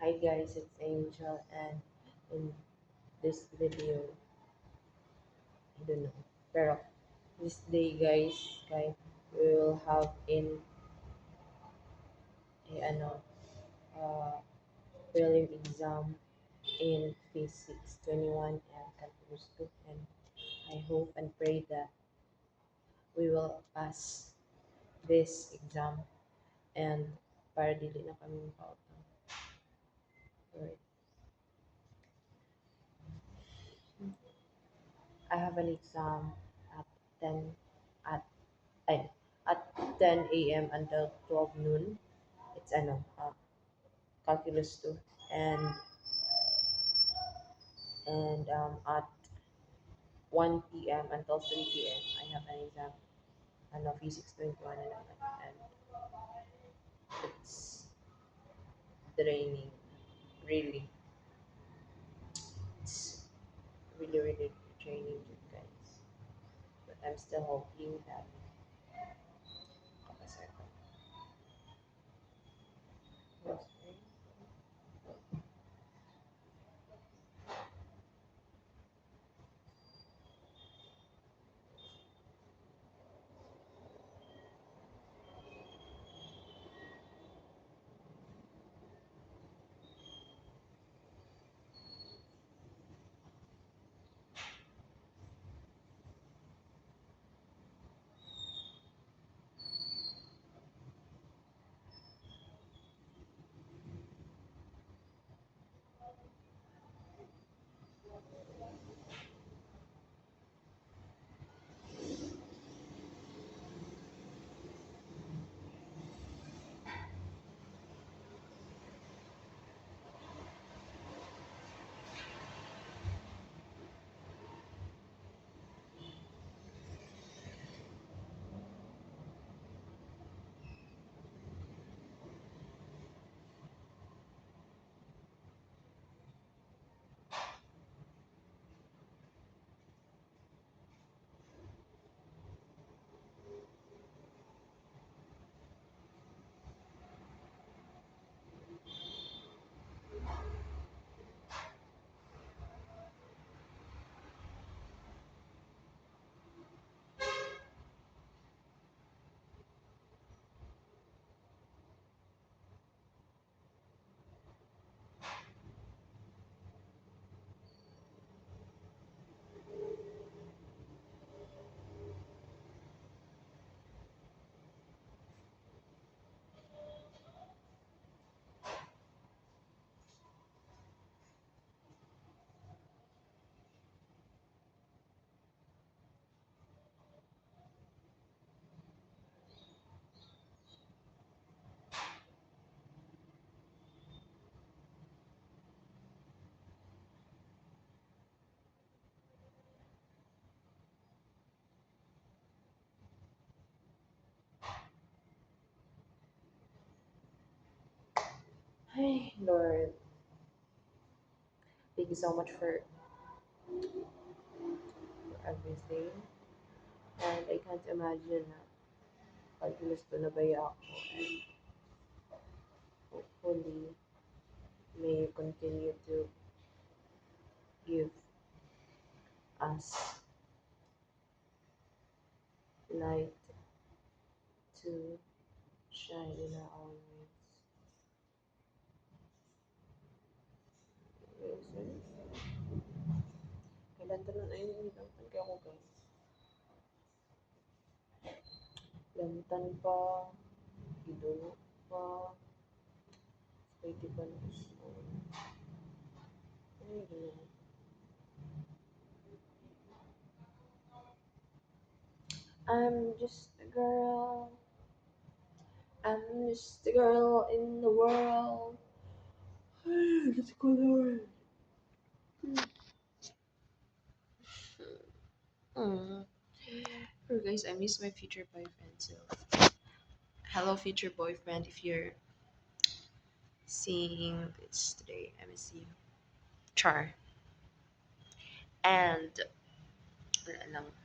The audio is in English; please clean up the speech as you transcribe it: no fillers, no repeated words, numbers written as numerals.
Hi guys, it's Angel, and in this video, I don't know, pero this day guys, we will have a uh, prelim exam in Physics 21 and Calculus 2, and I hope and pray that we will pass this exam and para dili na kami makautang. Alright. I have an exam at 10 at ay, at 10 a.m. until 12 noon. It's calculus 2, and at 1 p.m. until 3 p.m. I have an exam, physics 21 and it's draining, really. It's really draining, guys. But I'm still hoping that kapasar ko. Yes, right? Hey, Lord, thank you so much for everything. And I can't imagine na calculus 2 na baya ako. And hopefully, may you continue to give us light to shine in our ways. Yes, sir. Kailan tanon ay nilimutan kaya ako guys. Lamtan pa, gidugo pa, pwede pa na gusto. Ay, ganun. I'm just a girl. I'm just a girl in the world. Let's go, Lord. Mm. Oh, guys, I miss my future boyfriend. So, hello, future boyfriend. If you're seeing this today, I miss you. Char. And, wala lang.